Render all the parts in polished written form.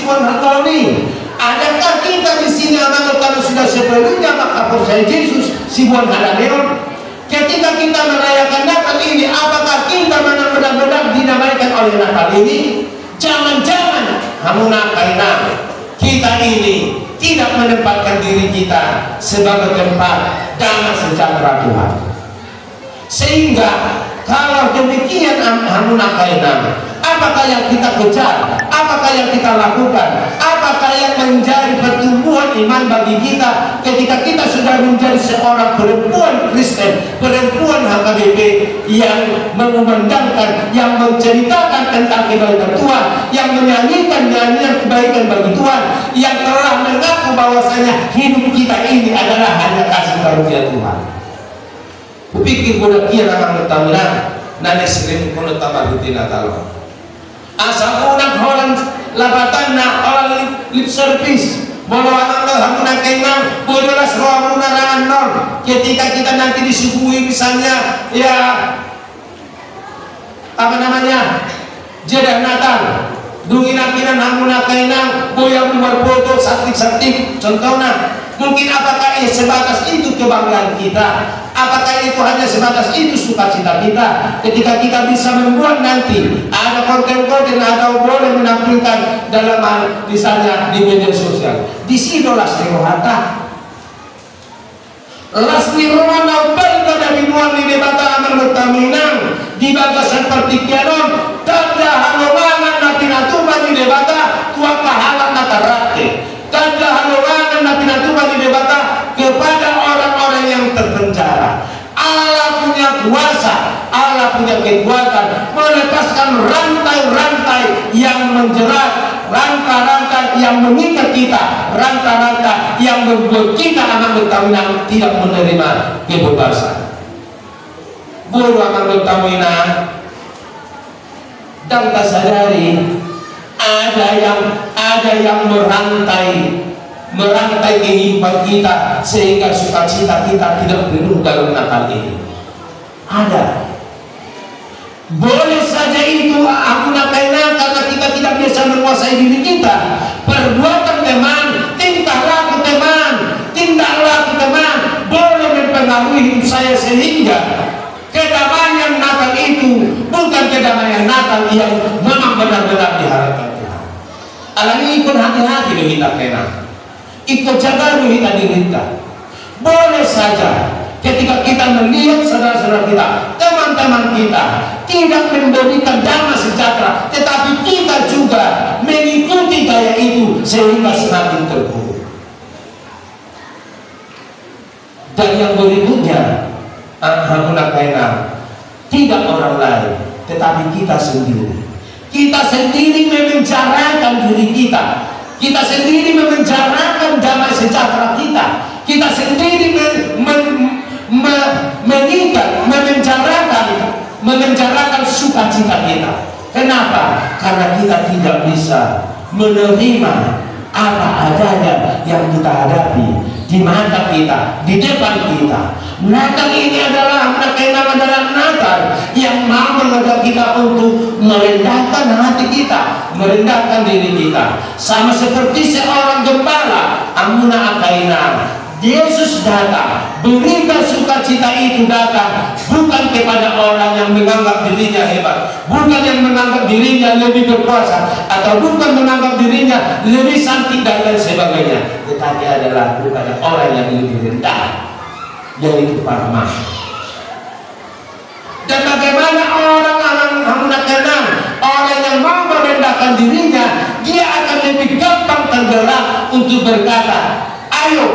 Simon Hatoli. Adakah kita di sini kalau sudah sepenuhnya maka percaya Yesus Simon Hadameon? Ketika kita merayakan Natal ini, apakah kita benar-benar dinamaikan oleh Natal ini? Jangan-jangan hamuna kaina kita ini tidak menempatkan diri kita sebagai tempat damai sejahtera Tuhan. Sehingga kalau demikian hamuna kaina, apakah yang kita kejar? Apakah yang kita lakukan? Apakah yang menjadi pertumbuhan iman bagi kita ketika kita sudah menjadi seorang perempuan Kristen, perempuan HKBP yang mengumandangkan, yang menceritakan tentang kebaikan Tuhan, yang menyanyikan nyanyian kebaikan bagi Tuhan, yang telah mengaku bahwasanya hidup kita ini adalah hanya kasih karunia Tuhan. Kupikir bodoh kia namang utamina nane sering kuno tabaruti Natal. Asa unak Holland labatan na Holland lip service bahwa anak hamuna kenang bodohlah seruamuna ranor ketika kita nanti disuguhi misalnya ya apa namanya jadah Natal dunginakinan hamuna kenang boyang berfoto saktik-saktik contohnya. Mungkin apakah sebatas itu kebanggaan kita? Apakah itu hanya sebatas itu sukacita kita? Ketika kita bisa membuat nanti ada konten-konten atau boleh menampilkan dalam misalnya di media sosial. Di sini las terohata. Las terohana berita dari nuan di debata amal bertaminang di bagasan pertikianon tanda halowangan na pinatuman di debata tua pahala natarate. Tanda halowangan na pinatuman di debata kepada orang-orang yang terpenjara. Allah punya kuasa, Allah punya kekuatan melepaskan rantai-rantai yang menjerat, rantai-rantai yang mengikat kita, rantai-rantai yang membuat kita anak bertawinan tidak menerima kebebasan. Bodoh anak bertawinan dan tak sadari ada yang merantai kehidupan kita sehingga sukacita kita tidak penuh dalam Natal ini. Ada. Boleh saja itu aku nakainan karena kita tidak bisa menguasai diri kita. Perbuatan teman, tingkah laku teman, tindak laku teman boleh mempengaruhi hidup saya sehingga kedamaian Natal itu bukan kedamaian Natal yang memang benar-benar diharapkan Tuhan. Alami ikut hati-hati loh kita kena, ikut jaga loh kita diri kita. Boleh saja ketika kita melihat saudara-saudara kita, teman-teman kita tidak memberikan damai sejahtera, tetapi kita juga mengikuti gaya itu sehingga semakin terpuruk. Dan yang berikutnya, tidak orang lain, tetapi kita sendiri. Kita sendiri memenjarakan diri kita. Kita sendiri memenjarakan damai sejahtera kita. Kita sendiri memenjarakan sukacita kita. Kenapa? Karena kita tidak bisa menerima apa adanya yang kita hadapi di mata kita, di depan kita. Natal ini adalah Natal yang mau mengajak kita untuk merendahkan hati kita, merendahkan diri kita. Sama seperti seorang gembala, amuna akaina. Yesus datang, berita sukacita itu datang bukan kepada orang yang menganggap dirinya hebat, bukan yang menganggap dirinya lebih berkuasa, atau bukan menganggap dirinya lebih cantik dan lain sebagainya, tetapi adalah kepada orang yang lebih rendah, yaitu para mahasiswa. Dan bagaimana orang yang mau merendahkan dirinya, dia akan lebih gampang tergerak untuk berkata, ayo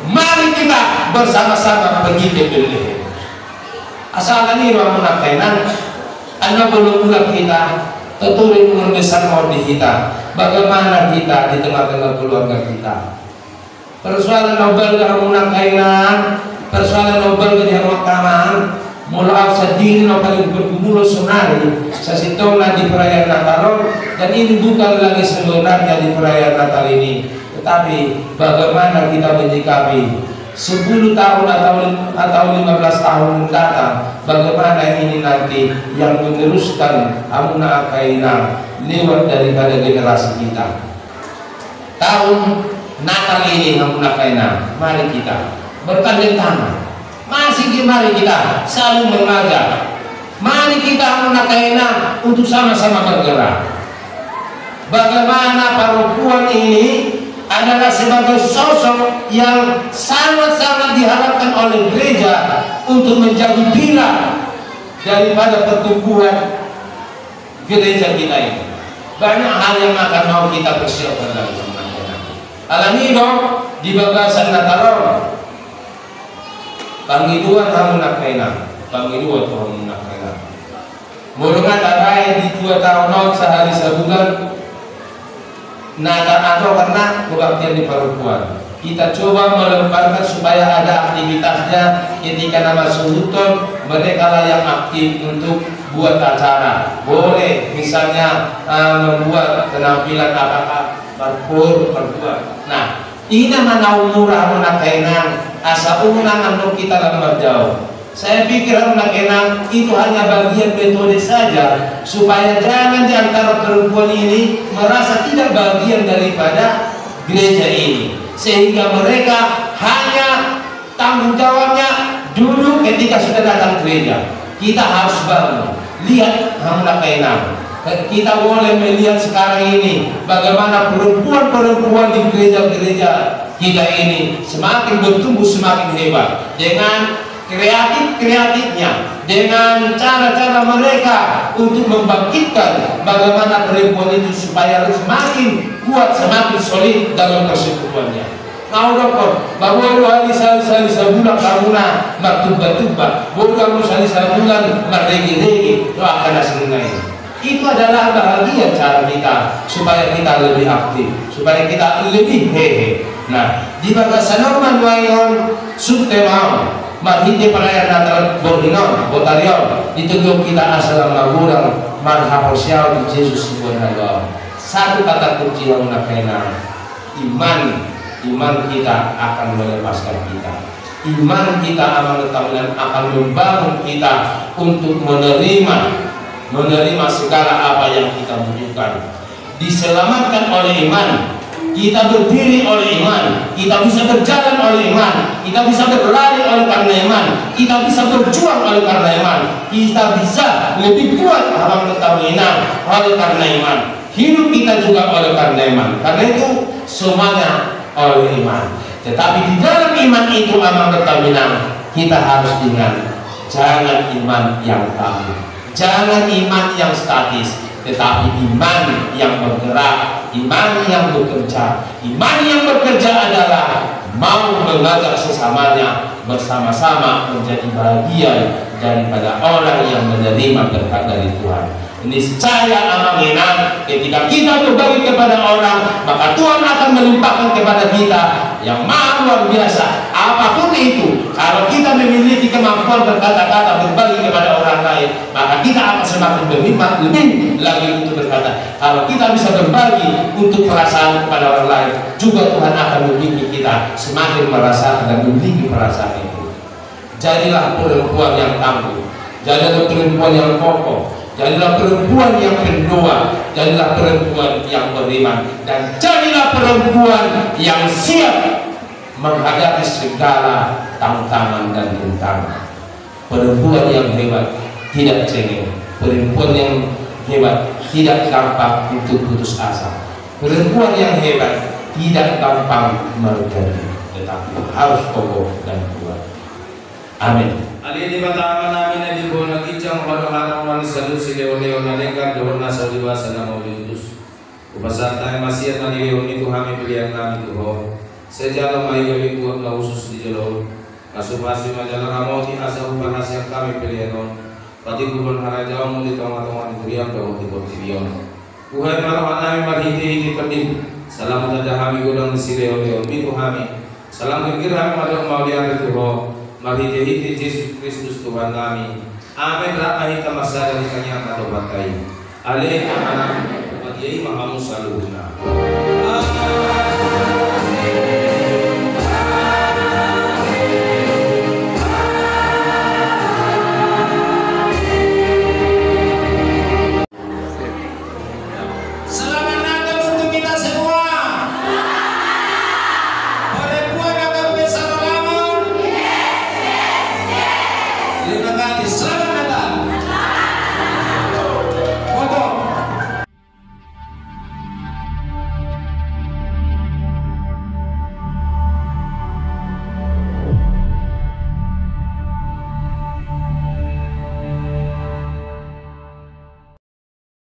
mari kita bersama-sama pergi ke Bethlehem. Asal ini ruang menakainan, anda belum bulan kita, tertulis mengesan mau di kita. Bagaimana kita di tengah-tengah keluarga kita? Persoalan Nobel yang menakainan, persoalan Nobel yang makaman, mulai sedih Nobel bergumul sonari, sesitonglah di perayaan Natal, dan ini bukan lagi sebenarnya di perayaan Natal ini. Tetapi bagaimana kita menyikapi 10 tahun atau 15 tahun mendatang, bagaimana ini nanti yang meneruskan amuna akaina lewat daripada generasi kita. tahun Natal ini hamunakaina, mari kita bergandeng tangan. Masih mari kita saling mengajak. Mari kita hamunakaina untuk sama-sama bergerak. Bagaimana perempuan ini adalah sebagai sosok yang sangat-sangat diharapkan oleh gereja untuk menjadi pilar daripada pertumbuhan gereja kita ini. Banyak hal yang akan mau kita persiapkan dalam alami dong di bagasan Natalor. Pangiduan hamunakaina, pangiduan hamunakaina. Mulungan tarai di 2 tahun sehari sebulan. Natal atau karena kebaktian di perempuan. Kita coba melemparkan supaya ada aktivitasnya ketika nama Suhuton, mereka lah yang aktif untuk buat acara. Boleh misalnya membuat penampilan apa-apa parkur perempuan. Nah, ini mana murah menakainan asa unang untuk kita lambat jauh. Saya pikir menakainan itu hanya bagian metode saja supaya jangan di antara perempuan ini merasa tidak bagian daripada gereja ini, sehingga mereka hanya tanggung jawabnya dulu ketika sudah datang gereja. Kita harus bangun. Lihat menakainan. Kita boleh melihat sekarang ini bagaimana perempuan-perempuan di gereja-gereja kita ini semakin bertumbuh, semakin hebat dengan kreatifnya, dengan cara-cara mereka untuk membangkitkan bagaimana perempuan itu supaya semakin kuat, semakin solid dalam persekutuannya. Kau dokter, bahwa hari sali sebulan karuna martuba-tuba, bukan sali sebulan maregi-regi, itu akan senang. Itu adalah bahagia cara kita supaya kita lebih aktif, supaya kita lebih hehe. Nah, di bagasan normal wayon subtemau marhiti perayaan Natal Bordinon, Botarion, ditunjuk kita asal magurang marhaporsial di Yesus Subhanahu. Satu kata kunci yang menakaina, iman kita akan melepaskan kita. Iman kita akan membangun kita untuk menerima segala apa yang kita butuhkan. Diselamatkan oleh iman, kita berdiri oleh iman, kita bisa berjalan oleh iman, kita bisa berlari oleh karena iman, kita bisa berjuang oleh karena iman, kita bisa lebih kuat dalam mengetahui oleh karena iman. Hidup kita juga oleh karena iman. Karena itu semuanya oleh iman. Tetapi di dalam iman itu amal bertaminan, kita harus ingat, jangan iman yang tangguh, jangan iman yang statis, tetapi iman yang bergerak, iman yang bekerja. Iman yang bekerja adalah mau mengajak sesamanya bersama-sama menjadi bagian daripada orang yang menerima berkat dari Tuhan. Niscaya amanginan ketika kita berbagi kepada orang, maka Tuhan akan melimpahkan kepada kita yang maha luar biasa. Apapun itu, kalau kita memiliki kemampuan berkata-kata berbagi kepada orang lain, maka kita akan semakin berhikmat lebih lagi untuk berkata. Kalau kita bisa berbagi untuk perasaan kepada orang lain, juga Tuhan akan membimbing kita semakin merasakan dan memiliki perasaan itu. Jadilah perempuan yang tangguh, jadilah perempuan yang kokoh, jadilah perempuan yang berdoa, jadilah perempuan yang beriman, dan jadilah perempuan yang siap menghadapi segala tantangan dan rintangan. Perempuan yang hebat tidak cengeng, perempuan yang hebat tidak gampang untuk putus asa, perempuan yang hebat tidak gampang merendah, tetapi harus kokoh dan kuat. Amin. Ali di mata namin na di ko nakijang padahal man sa lusi leo nalengan doon na sa liwasan ng Maulitus. Upasan tayo masiyat na nileon ito kami pilihan namin Tuhan. Sa jalan may gawin ko na usus di jalo. Kasupasi majalang amoti asa upanas yang kami pilihan. Pati gubon harajaw mo dito ang atungan kuriang daw di Bortilion. Buhay marawan namin marhiti kadin. Salam tada kami gudang si leo ito kami. Salam kekira madang maulian Tuhan. Marhiti Yesus Kristus Tuhan kami. Amin. Rahmahita masada di kanyang katobatay. Alin ang anak, pag-iay mahamu sa luhuna. Amen.